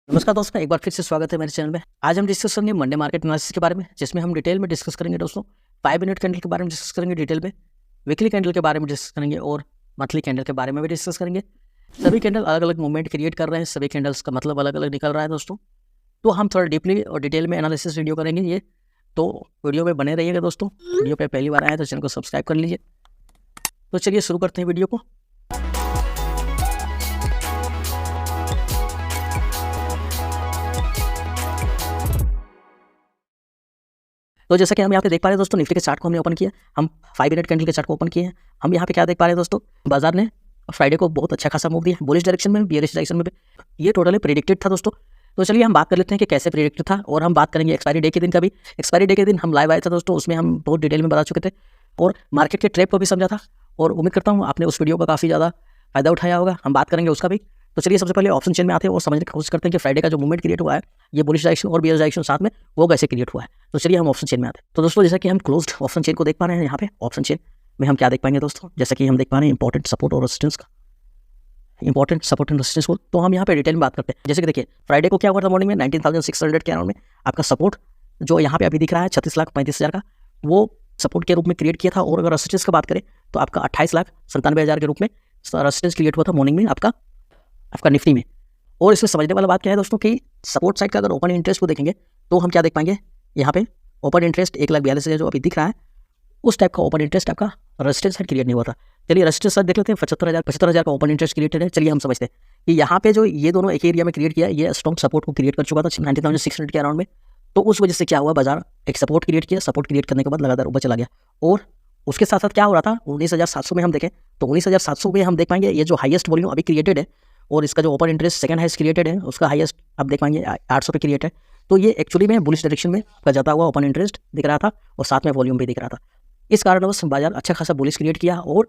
नमस्कार दोस्तों, एक बार फिर से स्वागत है मेरे चैनल में। आज हम डिस्कस करेंगे मंडे मार्केट एनालिसिस के बारे में, जिसमें हम डिटेल में डिस्कस करेंगे दोस्तों। 5 मिनट कैंडल के बारे में डिस्कस करेंगे डिटेल में, वीकली कैंडल के बारे में डिस्कस करेंगे और मंथली कैंडल के बारे में भी डिस्कस करेंगे। सभी कैंडल अलग अलग मूवमेंट क्रिएट कर रहे हैं, सभी कैंडल्स का मतलब अलग अलग निकल रहा है दोस्तों। तो हम थोड़ा डीपली और डिटेल में एनालिसिस वीडियो करेंगे ये, तो वीडियो में बने रहिएगा दोस्तों। वीडियो पर पहली बार आए तो चैनल को सब्सक्राइब कर लीजिए। तो चलिए शुरू करते हैं वीडियो को। तो जैसा कि हम यहाँ पे देख पा रहे हैं दोस्तों, निफ्टी के चार्ट को हमने ओपन किया, हम 5 मिनट कैंडल के चार्ट को ओपन किए हैं। हम यहाँ पे क्या देख पा रहे हैं दोस्तों, बाजार ने फ्राइडे को बहुत अच्छा खासा मूव दिया, बुलिश डायरेक्शन में, बियरिश डायरेक्शन में भी। ये टोटली प्रेडिक्टेड था दोस्तों। तो चलिए हम बात कर लेते हैं कि कैसे प्रेडिक्टेड था, और हम बात करेंगे एक्सपायरी डे के दिन का भी। एक्सपायरी डे के दिन हम लाइव आए थे दोस्तों, उसमें हम बहुत डिटेल में बता चुके थे और मार्केट के ट्रैप को भी समझा था, और उम्मीद करता हूँ आपने उस वीडियो का काफ़ी ज़्यादा फायदा उठाया होगा। हम बात करेंगे उसका भी। तो चलिए सबसे पहले ऑप्शन चेन में आते हैं और समझने की कोशिश करते हैं कि फ्राइडे का जो मूवमेंट क्रिएट हुआ है, ये बुलिश डायरेक्शन और बियरिश डायरेक्शन साथ में, वो कैसे क्रिएट हुआ है। तो चलिए हम ऑप्शन चेन में आते हैं। तो दोस्तों जैसा कि हम क्लोज्ड ऑप्शन चेन को देख पा रहे हैं, यहाँ पे ऑप्शन चेन में हम क्या देख पाएंगे दोस्तों, जैसा कि हम देख पा रहे हैं इंपॉर्टेंट सपोर्ट और रेजिस्टेंस का, इंपॉर्टेंट सपोर्ट एंड रेजिस्टेंस को। तो हम यहाँ पे डिटेल में बात करते हैं। जैसे कि देखिए फ्राइडे को क्या हुआ था, मॉर्निंग में 19,600 के अराउंड में आपका सपोर्ट जो यहाँ पे अभी दिख रहा है 36,35,000 का, वो सपोर्ट के रूप में क्रिएट किया था। और अगर रेजिस्टेंस की बात करें तो आपका 28,97,000 के रूप में रेजिस्टेंस क्रिएट हुआ था मॉर्निंग में आपका निफ्टी में। और इसमें समझने वाला बात क्या है दोस्तों कि सपोर्ट साइड का अगर ओपन इंटरेस्ट को देखेंगे तो हम क्या देख पाएंगे, यहाँ पे ओपन इंटरेस्ट 1,42,000 जो अभी दिख रहा है, उस टाइप का ओपन इंटरेस्ट आपका रेजिस्टेंस साइड क्रिएट नहीं हुआ था। चलिए रेजिस्टेंस साइड देख लेते हैं। 75,000 का ओपन इंटरेस्ट क्रिएटेड है। चलिए हम समझते हैं कि यहाँ पे जो ये दोनों एक एरिया में क्रिएट किया, ये स्ट्रॉन्ग सपोर्ट को क्रिएट कर चुका था 19,600 के अराउंड में। तो उस वजह से क्या हुआ, बाजार एक सपोर्ट क्रिएट किया, सपोर्ट क्रिएट करने के बाद लगातार ऊपर चला गया। और उसके साथ साथ क्या हो रहा था, 19,700 में हम देखें तो 19,700 में हम देख पाएंगे ये जो हाईएस्ट वॉल्यूम अभी क्रिएटेड है, और इसका जो open interest second highest created है, उसका हाईएस्ट आप देख पाएंगे 800 पे क्रिएट है। तो ये एक्चुअली में बुलिश डायरेक्शन में का जाता हुआ ओपन इंटरेस्ट दिख रहा था, और साथ में वॉल्यूम भी दिख रहा था। इस कारणवश बाजार अच्छा खासा बुलिश क्रिएट किया, और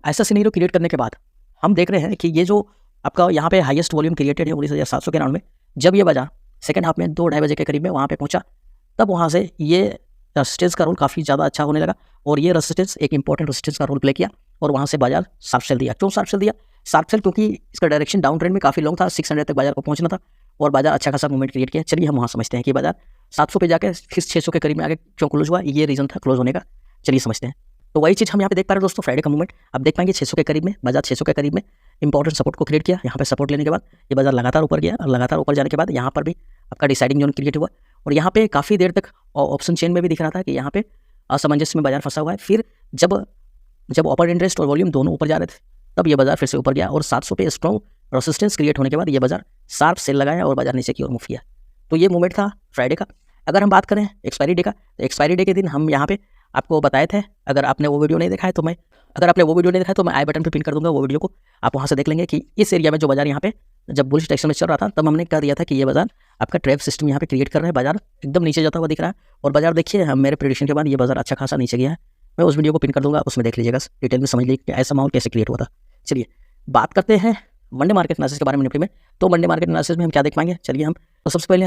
ऐसा सिनेरियो क्रिएट करने के बाद हम देख रहे हैं कि ये जो आपका यहाँ पे हाईएस्ट वॉल्यूम क्रिएटेड है 19,700 के राउंड में, जब ये बाजार सेकंड हाफ में 2-2:30 बजे के करीब में वहाँ पे पहुँचा, तब वहाँ से ये रेजिस्टेंस का रोल काफ़ी ज़्यादा अच्छा होने लगा, और ये रेजिस्टेंस एक इंपॉर्टेंट रेजिस्टेंस का रोल प्ले किया, और वहाँ से बाजार शार्प सेल दिया। क्यों शार्प सेल दिया? शार्प सेल क्योंकि इसका डायरेक्शन डाउन ट्रेंड में काफ़ी लॉन्ग था, 600 तक बाजार को पहुंचना था, और बाजार अच्छा खासा मूवमेंट क्रिएट किया। चलिए हम वहाँ समझते हैं कि बाजार 700 पे जाकर फिर 600 के करीब में आगे क्यों क्लोज हुआ, ये रीज़न था क्लोज होने का। चलिए समझते हैं। तो वही चीज़ हम यहाँ पे देख पा रहे हैं दोस्तों, फ्राइडे का मूवमेंट अब देख पाएंगे 600 के करीब में, बाजार 600 के करीब में इंपॉर्टेंट सपोर्ट को क्रिएट किया। यहाँ पे सपोर्ट लेने के बाद ये बाजार लगातार ऊपर गया, और लगातार ऊपर जाने के बाद यहाँ पर भी आपका डिसाइडिंग जोन क्रिएट हुआ, और यहाँ पे काफ़ी देर तक ऑप्शन चेन में भी दिख रहा था कि यहाँ पे असमंजस में बाजार फंसा हुआ है। फिर जब ओपन इंटरेस्ट और वॉल्यूम दोनों ऊपर जा रहे थे, तब ये बाजार फिर से ऊपर गया, और 700 पे स्ट्रॉन्ग रेजिस्टेंस क्रिएट होने के बाद ये बाजार शार्प सेल लगाया और बाजार नीचे की ओर मूव किया। तो ये मूवमेंट था फ्राइडे का। अगर हम बात करें एक्सपायरी डे का, तो एक्सपायरी डे के दिन हम यहाँ पे आपको बताए थे, अगर आपने वो वीडियो नहीं देखा है तो मैं आई बटन पे पिन कर दूंगा वो वीडियो को, आप वहाँ से देख लेंगे कि इस एरिया में जो बाजार यहाँ पे जब बुलिश डायरेक्शन में चल रहा था, तब हमने कह दिया था कि ये बाजार आपका ट्रैप सिस्टम यहाँ पे क्रिएट कर रहा है, बाजार एकदम नीचे जाता हुआ दिख रहा है। और बाजार देखिए, हम मेरे प्रेडिक्शन के बाद ये बाजार अच्छा खासा नीचे गया है। मैं उस वीडियो को पिन कर दूंगा, उसमें देख लीजिएगा, डिटेल में समझ लीजिए कि ऐसा माहौल कैसे क्रिएट हुआ था। चलिए बात करते हैं मंडे मार्केट एनालिसिस के बारे में निफ्टी में। तो मंडे मार्केट एनालिसिस में हम क्या देख पाएंगे, चलिए हम तो सबसे पहले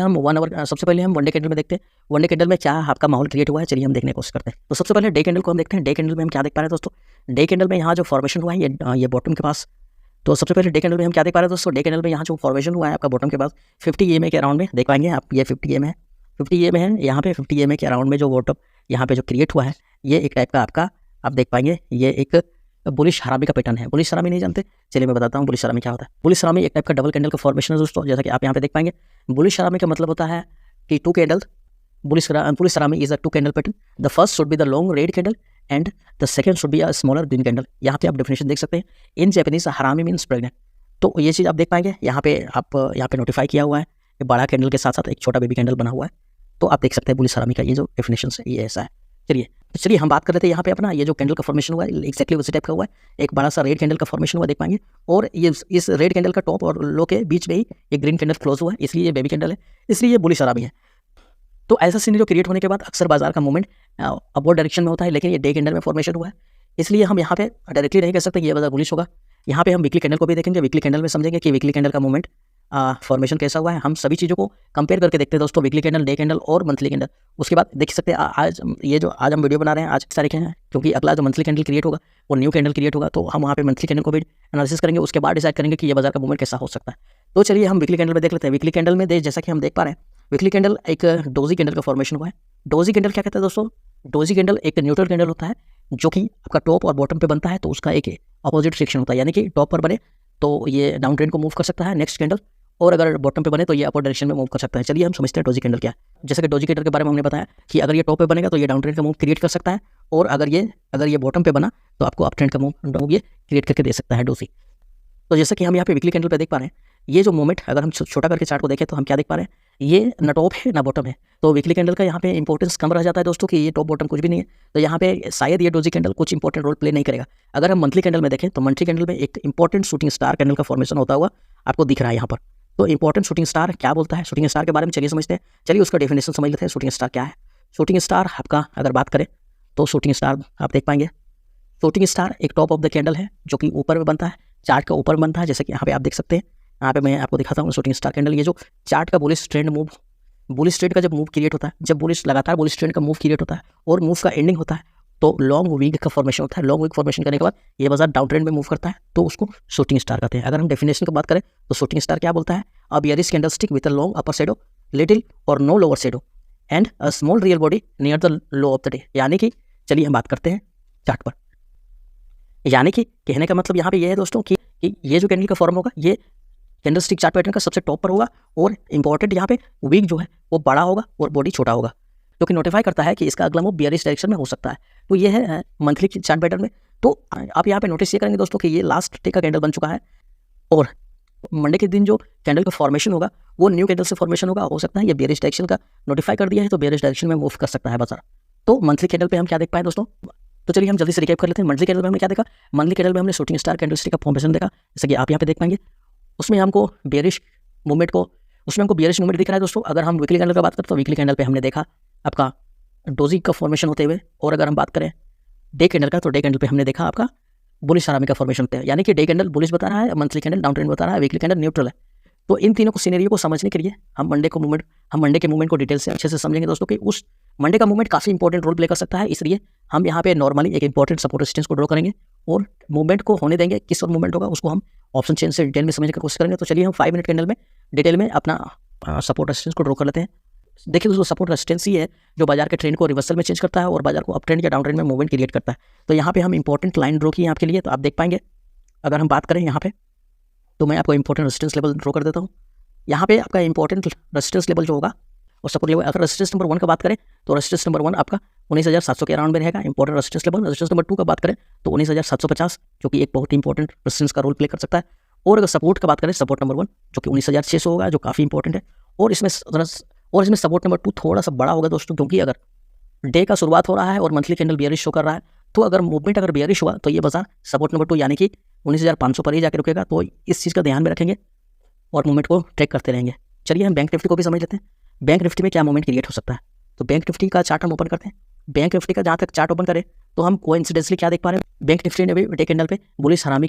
हम वनडे कैंडल में देखते हैं, वनडे कैंडल में क्या आपका माहौल क्रिएट हुआ है। चलिए हम देखने की कोशिश करते हैं। तो सबसे पहले डे कैंडल को हम देखते हैं। डे कैंडल में हम क्या देख पा रहे हैं दोस्तों, डे कैंडल में यहाँ जो फॉर्मेशन हुआ है ये बॉटम के पास। तो सबसे पहले डे कैंडल में हम क्या देख पा रहे हैं दोस्तों, डे कैंडल में यहाँ जो फॉर्मेशन हुआ है आपका बॉटम के पास 50 EMA के अराउंड में देख पाएंगे आप, ये 50 EMA है, 50 EMA है यहाँ पे। 50 EMA के अराउंड में जो बॉटम यहाँ पे जो क्रिएट हुआ है, ये एक टाइप का आपका आप देख पाएंगे, ये एक बुलिश हरामी का पैटर्न है। बुलिश हरामी नहीं जानते, चलिए मैं बताता हूँ बुलिश हरामी क्या होता है। बुलिश हरामी एक टाइप का डबल कैंडल का फॉर्मेशन है दोस्तों, जैसा कि आप यहाँ पे देख पाएंगे। बुलिश हरामी का मतलब होता है कि 2 कैंडल, बुलिश हरामी is a 2 candle pattern. The first should be the long red candle and the second should be a smaller green candle. यहाँ पे आप डेफिनेशन देख सकते हैं। इन जैपनीज हरामी मीन्स प्रेग्नेंट। तो ये चीज़ आप देख पाएंगे, यहाँ पे आप यहाँ पे नोटिफाई किया हुआ है, ये बड़ा कैंडल के साथ साथ एक छोटा बेबी कैंडल बना हुआ है। तो आप देख सकते हैं बुलिश हरामी का ये जो डेफिनेशन है ये ऐसा है। चलिए हम बात कर रहे थे यहाँ पे अपना ये जो कैंडल का फॉर्मेशन हुआ है, एक्जैक्टली उसी टाइप का हुआ है। एक बड़ा सा रेड कैंडल का फॉर्मेशन हुआ देख पाएंगे, और ये इस रेड कैंडल का टॉप और लो के बीच में ही ये ग्रीन कैंडल क्लोज हुआ है, इसलिए ये बेबी कैंडल है, इसलिए ये बुलिश हरामी है। तो ऐसा सिनेरियो क्रिएट होने के बाद अक्सर बाजार का मूवमेंट अपवर्ड डायरेक्शन में होता है, लेकिन ये डे कैंडल में फॉर्मेशन हुआ है, इसलिए हम यहाँ पे डायरेक्टली नहीं कह सकते कि ये बाजार बुलिश होगा। यहाँ पे हम वीकली कैंडल को भी देखेंगे, वीकली कैंडल में समझेंगे कि वीकली कैंडल का मूवमेंट फॉर्मेशन कैसा हुआ है। हम सभी चीज़ों को कंपेयर करके देखते हैं दोस्तों, वीकली कैंडल, डे कैंडल और मंथली कैंडल। उसके बाद देख सकते हैं आज हम वीडियो बना रहे हैं, आज की तारीख है, क्योंकि अगला जो मंथली कैंडल क्रिएट होगा वो न्यू कैंडल क्रिएट होगा, तो हम वहाँ पे मंथली कैंडल को भी एनालिसिस करेंगे। उसके बाद डिसाइड करेंगे कि ये बाजार का मूवमेंट कैसा हो सकता है। तो चलिए हम वीकली कैंडल में देख लेते हैं। वीकली कैंडल में जैसा कि हम देख पा रहे हैं, वीकली कैंडल एक डोजी कैंडल का फॉर्मेशन हुआ है। डोजी कैंडल क्या कहते हैं दोस्तों? डोजी कैंडल एक न्यूट्रल कैंडल होता है जो कि आपका टॉप और बॉटम पे बनता है, तो उसका एक अपोजिट सेक्शन होता है, यानी कि टॉप पर बने तो ये डाउन ट्रेंड को मूव कर सकता है नेक्स्ट कैंडल, और अगर बॉटम पे बने तो ये अपर डायरेक्शन में मूव कर सकता है। चलिए हम समझते हैं डोजी कैंडल क्या है। जैसे कि डोजी कैंडल के बारे में हमने बताया कि अगर ये टॉप पे बनेगा तो ये डाउन ट्रेंड का मूव क्रिएट कर सकता है, और अगर ये बॉटम पे बना तो आपको अप ट्रेंड का मूव ये क्रिएट करके दे सकता है डोजी। तो जैसा कि हम यहाँ पे वीकली कैंडल पे देख पा रहे हैं, ये जो मूवमेंट अगर हम छोटा करके चार्ट को देखें तो हम क्या देख पा रहे हैं, ये ना टॉप है ना बॉटम है। तो वीकली कैंडल का यहाँ पे इंपॉर्टेंस कम रह जाता है दोस्तों कि ये टॉप बॉटम कुछ भी नहीं है, तो यहाँ पे शायद ये डोजी कैंडल कुछ इंपॉर्टेंट रोल प्ले नहीं करेगा। अगर हम मंथली कैंडल में देखें तो मंथली कैंडल में एक इंपॉर्टेंट शूटिंग स्टार कैंडल का फॉर्मेशन होता हुआ आपको दिख रहा है यहाँ पर। तो इंपॉर्टेंट शूटिंग स्टार क्या बोलता है, शूटिंग स्टार के बारे में चलिए समझते हैं। चलिए उसका डेफिनेशन समझ लेते हैं, शूटिंग स्टार क्या है। शूटिंग स्टार आपका अगर बात करें तो शूटिंग स्टार आप देख पाएंगे, शूटिंग स्टार एक टॉप ऑफ द कैंडल है जो कि ऊपर में बनता है, चार्ट का ऊपर बनता है, जैसे कि यहाँ पे आप देख सकते हैं। यहाँ पे मैं आपको दिखाता हूँ शूटिंग स्टार कैंडल। ये जो चार्ट का बुलिश ट्रेंड का जब मूव क्रिएट होता है, जब लगातार बुलिश ट्रेंड का मूव क्रिएट होता है और मूव का एंडिंग होता है तो लॉन्ग वीक का फॉर्मेशन होता है। लॉन्ग वीक फॉर्मेशन करने के बाद ये बाजार डाउन ट्रेंड में मूव करता है, तो उसको शूटिंग स्टार कहते हैं। अगर हम डेफिनेशन की बात करें तो शूटिंग स्टार क्या बोलता है, a bearish candlestick with a long upper shadow, little or no lower shadow and a small real body near the low of the day. यानी कि चलिए हम बात करते हैं चार्ट पर। यानी कि कहने का मतलब यहाँ पे ये है दोस्तों कि ये जो कैंडल का फॉर्म होगा ये कैंडलस्टिक चार्ट पैटर्न का सबसे टॉप पर होगा, और इंपॉर्टेंट यहाँ पे वीक जो है वो बड़ा होगा और बॉडी छोटा होगा, जो कि नोटिफाई करता है कि इसका अगला मूव बियरिश डायरेक्शन में हो सकता है। तो ये है मंथली चार्ट पैटर्न में। तो आप यहाँ पे नोटिस ये करेंगे दोस्तों कि ये लास्ट डे का कैंडल बन चुका है, और मंडे के दिन जो कैंडल का फॉर्मेशन होगा वो न्यू कैंडल से फॉर्मेशन होगा। हो सकता है ये बियरिश डायरेक्शन का नोटिफाई कर दिया है, तो बियरिश डायरेक्शन में मूव कर सकता है बाजार। तो मंथली कैंडल पे हम क्या देख पाए दोस्तों? तो चलिए हम जल्दी से रिकैप कर लेते हैं। मंथली कैंडल में हमने क्या देखा? मंथली कैंडल में हमने शूटिंग स्टार कैंडलस्टिक का फॉर्मेशन देखा, जैसे कि आप यहाँ पे देख पाएंगे। उसमें हमको बियरिश मूवमेंट दिख रहा है दोस्तों। अगर हम वीकली कैंडल का बात करें तो वीकली कैंडल पे हमने देखा आपका डोजी का फॉर्मेशन होते हुए, और अगर हम बात करें डे कैंडल का तो डे कैंडल पे हमने देखा आपका बुलिश हरामी का फॉर्मेशन होता है। यानी कि डे कैंडल बुलिश बता रहा है, मंथली कैंडल डाउन ट्रेंड बता रहा है, वीकली कैंडल न्यूट्रल है। तो इन तीनों को सिनेरियो को समझने के लिए हम मंडे के मूवमेंट को डिटेल से अच्छे से समझेंगे दोस्तों कि उस मंडे का मूवमेंट काफ़ी इंपॉर्टेंट रोल प्ले कर सकता है। इसलिए हम यहाँ पे नॉर्मली एक इंपॉर्टेंट सपोर्ट रेजिस्टेंस को ड्रॉ करेंगे और मूवमेंट को होने देंगे। किस और मूवमेंट होगा उसको हम ऑप्शन चेन से डिटेल में समझने की कोशिश करेंगे। तो चलिए हम 5 मिनट कैंडल में डिटेल में अपना सपोर्ट रेजिस्टेंस को ड्रॉ कर लेते हैं। देखिए दोस्तों, सपोर्ट रेजिस्टेंस ही है जो बाजार के ट्रेंड को रिवर्सल में चेंज करता है और बाजार को अप ट्रेंड या डाउन ट्रेंड में मूवमेंट क्रिएट करता है। तो यहाँ पे हम इंपॉर्टेंट लाइन ड्रॉ की है आपके लिए, तो आप देख पाएंगे। अगर हम बात करें यहाँ पे तो मैं आपको इंपॉर्टेंट रेजिस्टेंस लेवल ड्रॉ कर देता हूँ। यहाँ पे आपका इंपॉर्टेंट रेजिस्टेंस लेवल जो होगा और सपोर्ट लेवल, अगर रेजिस्टेंस नंबर 1 का बात करें तो रेजिस्टेंस नंबर 1 आपका 19,700 के अराउंड में रहेगा important resistance level. Resistance number 2 का बात करें तो 19,750, जो कि एक बहुत इंपॉर्टेंट रेजिस्टेंस का रोल प्ले कर सकता है। और अगर सपोर्ट का बात करें, सपोर्ट नंबर 1 जो कि 19,600 होगा, जो काफ़ी इंपॉर्टेंट है। और इसमें सपोर्ट नंबर 2 थोड़ा सा बड़ा होगा दोस्तों, क्योंकि अगर डे का शुरुआत हो रहा है और मंथली कैंडल बियरिश शो कर रहा है, तो अगर मूवमेंट अगर बियरिश हुआ तो ये बाजार सपोर्ट नंबर 2 यानी कि 19,500 पर ही जाकर रुकेगा। तो इस चीज़ का ध्यान में रखेंगे और मूवमेंट को ट्रैक करते रहेंगे। चलिए हम बैंक निफ्टी को भी समझ लेते हैं। बैंक निफ्टी में क्या मूवमेंट क्रिएट हो सकता है। तो बैंक निफ्टी का चार्ट हम ओपन करते हैं। बैंक निफ्टी का जहाँ तक चार्ट ओपन करें तो हम कोइंसिडेंटली क्या देख पा रहे हैं, बैंक निफ्टी ने भी डे कैंडल पे बुलिश हरामी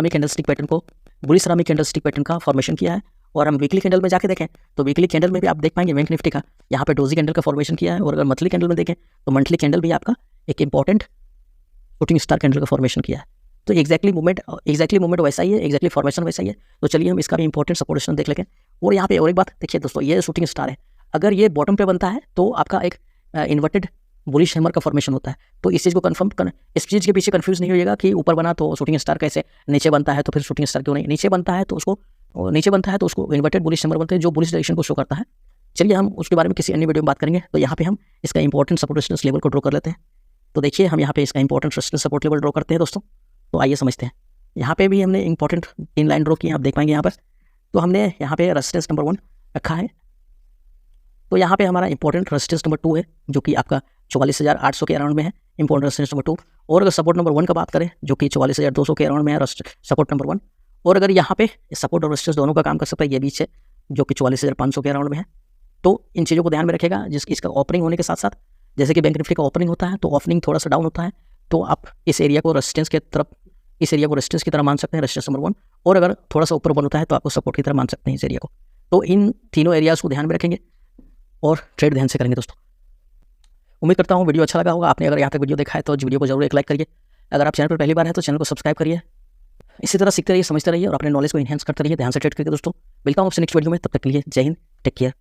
कैंडलस्टिक पैटर्न का फॉर्मेशन किया है। और हम वीकली कैंडल में जाके देखें तो वीकली कैंडल में भी आप देख पाएंगे बैंक निफ्टी का यहाँ पे डोजी कैंडल का फॉर्मेशन किया है। और अगर मंथली कैंडल में देखें तो मंथली कैंडल भी आपका एक इंपॉर्टेंट शूटिंग स्टार कैंडल का फॉर्मेशन किया है। तो एक्जैक्टली मूवमेंट वैसा ही है, एक्जैक्टली फॉर्मेशन वैसा ही है। तो चलिए हम इसका भी इंपॉर्टेंट सपोर्टेशन देख लेंगे। और यहाँ पे और एक बात देखिए दोस्तों, ये शूटिंग स्टार है, अगर ये बॉटम पे बनता है तो आपका एक इन्वर्टेड बुलिश हैमर का फॉर्मेशन होता है। तो इस चीज़ को इस चीज़ के पीछे कंफ्यूज नहीं होइएगा कि ऊपर बना तो शूटिंग स्टार कैसे, नीचे बनता है तो फिर शूटिंग स्टार क्यों नहीं। नीचे बनता है तो उसको इन्वर्टेड बुलिश हैमर बनते हैं जो बुलिश डायरेक्शन को शो करता है। चलिए हम उसके बारे में किसी अन्य वीडियो में बात करेंगे। तो यहाँ पे हम इसका इंपॉर्टेंट सपोर्ट रेजिस्टेंस लेवल को ड्रॉ कर लेते हैं। तो देखिए हम यहाँ पे इसका important resistance support level draw करते हैं दोस्तों। तो आइए समझते हैं। यहाँ पे भी हमने इंपॉर्टेंट 3 लाइन ड्रॉ की है, आप देख पाएंगे यहाँ पर। तो हमने यहाँ पे रेजिस्टेंस नंबर 1 रखा है। तो यहाँ पे हमारा इंपॉर्टेंट रेजिस्टेंस नंबर 2 है जो कि आपका 44,800 के अराउंड में है, इंपॉर्टेंट रेजिस्टेंस नंबर 2। और अगर सपोर्ट नंबर 1 का बात करें जो कि 44,200 के अराउंड में है, सपोर्ट नंबर 1। और अगर यहाँ पे सपोर्ट और रेजिस्टेंस दोनों का काम कर सकता है, ये बीच है जो कि 44,500 के अराउंड में है। तो इन चीज़ों को ध्यान में रखेगा, इसका ओपनिंग होने के साथ साथ जैसे कि बैंक निफ्टी का ओपनिंग होता है तो ओपनिंग थोड़ा सा डाउन होता है, तो आप इस एरिया को रेजिस्टेंस की तरह मान सकते हैं, रेजिस्टेंस नंबर 1। और अगर थोड़ा सा ऊपर बन होता है तो आपको सपोर्ट की तरह मान सकते हैं इस एरिया को। तो इन तीनों एरियाज़ को ध्यान में रखेंगे और ट्रेड ध्यान से करेंगे दोस्तों। उम्मीद करता हूँ वीडियो अच्छा लगा होगा। आपने अगर यहाँ तक वीडियो देखा है तो वीडियो को जरूर एक लाइक करिए। अगर आप चैनल पर पहली बार है तो चैनल को सब्सक्राइब करिए। इसी तरह सीखते रहिए, समझते रहिए और अपने नॉलेज को इन्हेंस करते रहिए। ध्यान से ट्रेड करिए दोस्तों। मिलता हूँ आपसे नेक्स्ट वीडियो में, तब तक के लिए जय हिंद, टेक केयर।